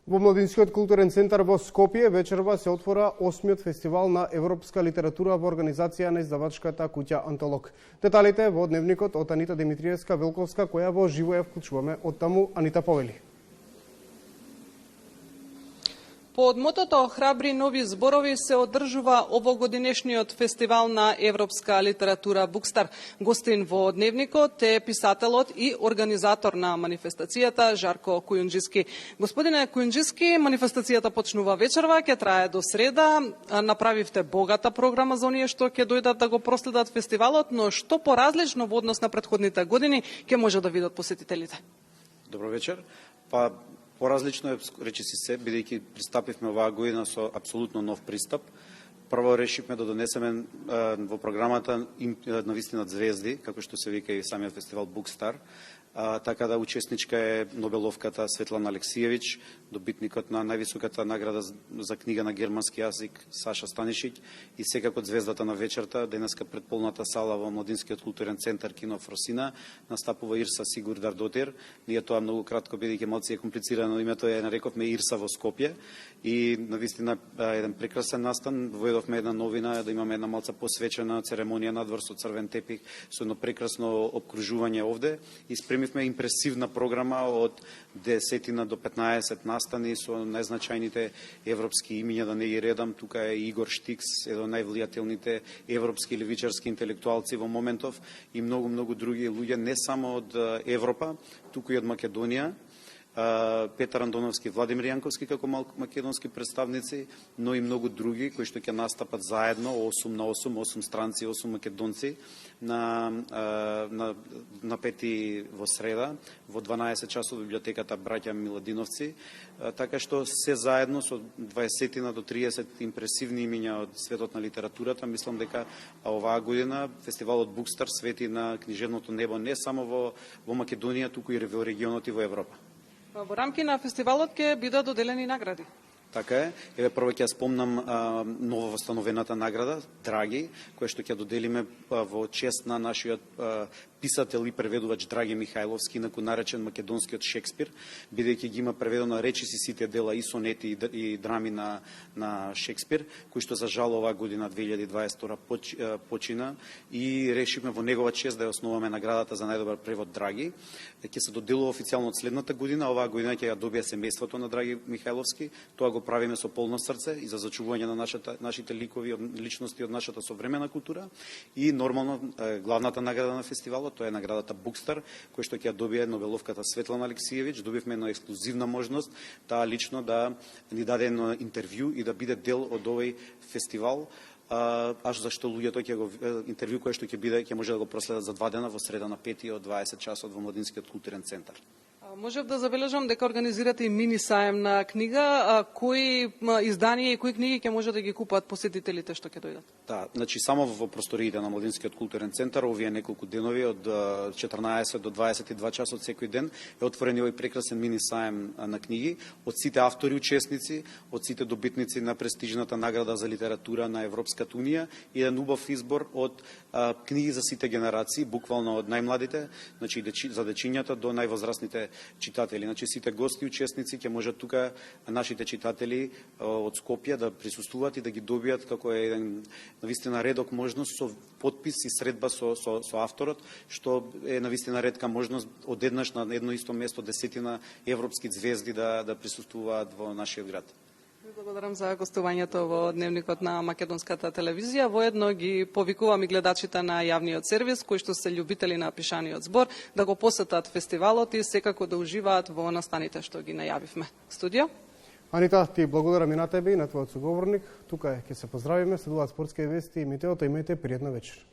Во Младинскиот културен центар во Скопје вечерва се отвора 8-миот фестивал на европска литература во организација на издавачката куќа Антолог. Деталите во дневникот од Анита Димитриевска-Велковска, која во живо ја вклучуваме од таму. Анита, повели. Под мотото "Храбри нови зборови" се одржува овогодинешниот фестивал на европска литература Букстар. Гостин во дневникот е писателот и организатор на манифестацијата Жарко Кујунџиски. Господине Кујунџиски, манифестацијата почнува вечерва, ќе трае до среда. Направивте богата програма за оние што ќе дојдат да го проследат фестивалот, но што поразлично во однос на претходните години ќе може да видат посетителите? Добро вечер. Поразлично е, речиси се, бидејќи пристапивме оваа година со апсолутно нов пристап. Прво решивме да донесеме во програмата навистина звезди, како што се вика и самиот фестивал Букстар. Така да учесничка е Нобеловката Светлана Алексиевич, добитникот на највисоката награда за книга на германски јазик Саша Станишиќ и секако звездата на вечерта, денеска пред полната сала во Младинскиот културен центар Кино Фросина, настапува Ирса Сигурдардотир. Ние тоа многу кратко, бидејќи малку е комплицирано името, ја нарековме Ирса во Скопје и навистина еден прекрасен настан. Воедовме една новина да имаме една малца посвечена церемонија надвор со црвен тепих, со едно прекрасно обкружување овде. Имавме импресивна програма од 10 до 15 настани со најзначајните европски имиња, да не ги редам. Тука е Игор Штикс, еден од највлијателните европски левичарски интелектуалци во моментов и многу други луѓе, не само од Европа, туку и од Македонија. Петар Андоновски, Владимир Јанковски како македонски представници, но и многу други кои што ќе настапат заедно 8 на 8 странци, 8 македонци на 5 во среда во 12 часот во библиотеката Браќа Миладиновци. Така што се заедно со 20 до 30 импресивни имиња од светот на литературата, мислам дека оваа година фестивалот Букстар свети на книжевното небо не само во Македонија, туку и во регионот и во Европа. Во рамки на фестивалот ќе бидат доделени награди. Така е. Еве прво ќе спомнам ново восстановената награда Драги, која што ќе доделиме во чест на нашиот писател и преведувач Драги Михајловски, инаку наречен македонскиот Шекспир, бидејќи ги има преведено речиси сите дела и сонети и драми на Шекспир, кои што за жал оваа година 2022 почина и решивме во негова чест да ја основаме наградата за најдобар превод Драги. Ќе се доделува официјално од следната година, оваа година ќе ја добие семејството на Драги Михајловски. Тоа го правиме со полно срце и за зачувување на нашите ликови, личности од нашата современа култура и нормално главната награда на фестивалот, тоа е наградата Букстар, која што ќе ја добие Нобеловката Светлана Алексиевич. Добивме една ексклузивна можност таа лично да ни даде едно интервју и да биде дел од овој фестивал. Аж зашто луѓето ќе го интервју кој што ќе може да го проследат за 2 дена во среда на 5 од 20 часот во Младинскиот културен центар. Можев да забележам дека организирате и мини саем на книга. Кои изданија и кои книги ќе може да ги купат посетителите што ќе дојдат? Да, значи само во просториите на Младинскиот културен центар овие неколку денови од 14 до 22 часот секој ден е отворен овој прекрасен мини саем на книги од сите автори учесници, од сите добитници на престижната награда за литература на Европската унија и еден убав избор од книги за сите генерации, буквално од најмладите, значи за дечињата до највозрастните читатели. Значи сите гости и учесници ќе можат тука нашите читатели од Скопје да присуствуваат и да ги добијат како еден навистина редок можност со подпис и средба со авторот, што е навистина ретка можност одеднаш на едно исто место десетина европски звезди да присуствуваат во нашиот град. Благодарам за гостувањето во дневникот на Македонската телевизија. Воедно ги повикувам и гледачите на јавниот сервис, кои што се љубители на пишаниот збор, да го посетат фестивалот и секако да уживаат во настаните што ги најавивме. Студио? Анита, ти благодарам и на тебе и на твојот соговорник. Тука ќе се поздравиме, следуваат спортски вести и метеото. Имајте пријатна вечер.